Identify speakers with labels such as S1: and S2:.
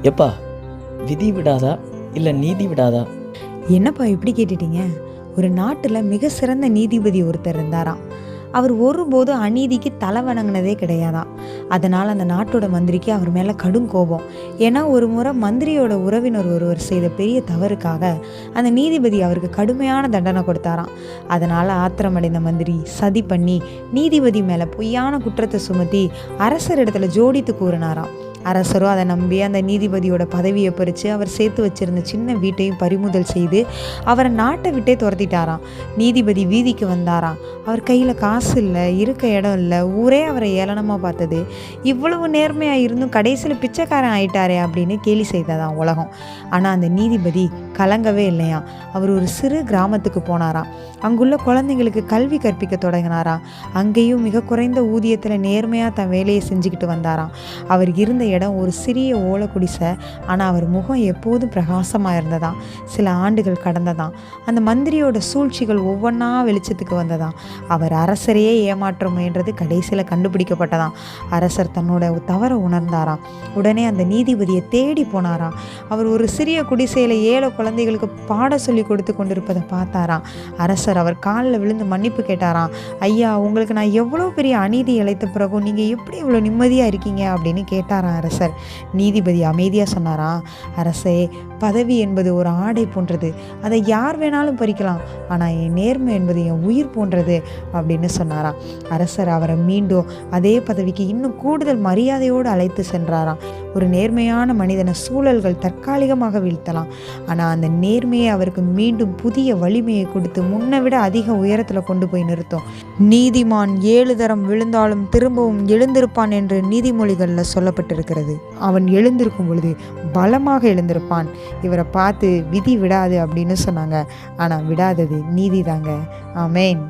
S1: எப்பா, விதி விடாதா இல்லை நீதி விடாதா?
S2: என்னப்பா இப்படி கேட்டுட்டீங்க? ஒரு நாட்டில் மிக சிறந்த நீதிபதி ஒருத்தர் இருந்தாராம். அவர் ஒருபோதும் அநீதிக்கு தலை வணங்கினதே கிடையாதாம். அதனால் அந்த நாட்டோட மந்திரிக்கு அவர் மேலே கடும் கோபம். ஏன்னா ஒரு முறை மந்திரியோட உறவினர் ஒருவர் செய்த பெரிய தவறுக்காக அந்த நீதிபதி அவருக்கு கடுமையான தண்டனை கொடுத்தாராம். அதனால் ஆத்திரமடைந்த மந்திரி சதி பண்ணி நீதிபதி மேலே பொய்யான குற்றத்தை சுமத்தி அரசரிடத்துல ஜோடித்து கூறினாராம். அரசரும் அதை நம்பி அந்த நீதிபதியோட பதவியை பறித்து அவர் சேர்த்து வச்சிருந்த சின்ன வீட்டையும் பறிமுதல் செய்து அவரை நாட்டை விட்டே துரத்திட்டாராம். நீதிபதி வீதிக்கு வந்தாராம். அவர் கையில் காசு இல்லை, இருக்க இடம் இல்லை, ஊரே அவரை ஏளனமாக பார்த்தது. இவ்வளவு நேர்மையாக இருந்தும் கடைசியில் பிச்சைக்காரன் ஆயிட்டாரே அப்படின்னு கேலி செய்ததாம் உலகம். ஆனால் அந்த நீதிபதி கலங்கவே இல்லையா. அவர் ஒரு சிறு கிராமத்துக்கு போனாராம். அங்குள்ள குழந்தைங்களுக்கு கல்வி கற்பிக்க தொடங்கினாராம். அங்கேயும் மிக குறைந்த ஊதியத்தில் நேர்மையாக தன் வேலையை செஞ்சுக்கிட்டு வந்தாராம். அவர் இருந்த இடம் ஒரு சிறிய ஓலை குடிசை. ஆனால் அவர் முகம் எப்போதும் பிரகாசமாக இருந்ததாம். சில ஆண்டுகள் கடந்ததாம். அந்த மந்திரியோட சூழ்ச்சிகள் ஒவ்வொன்றா வெளிச்சத்துக்கு வந்ததாம். அவர் அரசரையே ஏமாற்ற முயன்றது கடைசியில் கண்டுபிடிக்கப்பட்டதாம். அரசர் தன்னோட தவறை உணர்ந்தாராம். உடனே அந்த நீதிபதியை தேடி போனாராம். அவர் ஒரு சிறிய குடிசையில் 7 குழந்தைகளுக்கு பாட சொல்லி கொடுத்து கொண்டிருப்பதை பார்த்தாராம். அரசர் அவர் காலில் விழுந்து மன்னிப்பு கேட்டாராம். ஐயா, உங்களுக்கு நான் எவ்வளோ பெரிய அநீதி இழைத்த பிறகும் நீங்கள் எப்படி இவ்வளோ நிம்மதியாக இருக்கீங்க அப்படின்னு கேட்டாராம் அரசர். நீதிபதி அமைதியாக சொன்னாராம், அரசே, பதவி என்பது ஒரு ஆடை போன்றது. அதை யார் வேணாலும் பறிக்கலாம். ஆனால் என் நேர்மை என்பது என் உயிர் போன்றது அப்படின்னு சொன்னாராம். அரசர் அவரை மீண்டும் அதே பதவிக்கு இன்னும் கூடுதல் மரியாதையோடு அழைத்து சென்றாராம். ஒரு நேர்மையான மனிதனை சூழல்கள் தற்காலிகமாக வீழ்த்தலாம். ஆனால் அந்த நேர்மையை அவருக்கு மீண்டும் புதிய வலிமையை கொடுத்து முன்னை விட அதிக உயரத்தில் கொண்டு போய் நிறுத்தும். நீதிமான் 7 தரம் விழுந்தாலும் திரும்பவும் எழுந்திருப்பான் என்று நீதிமொழிகளில் சொல்லப்பட்டிருக்கிறது. அவன் எழுந்திருக்கும் பொழுது பலமாக எழுந்திருப்பான். இவரை பார்த்து விதி விடாது அப்படின்னு சொன்னாங்க. ஆனால் விடாதது நீதி தாங்க. ஆமேன்.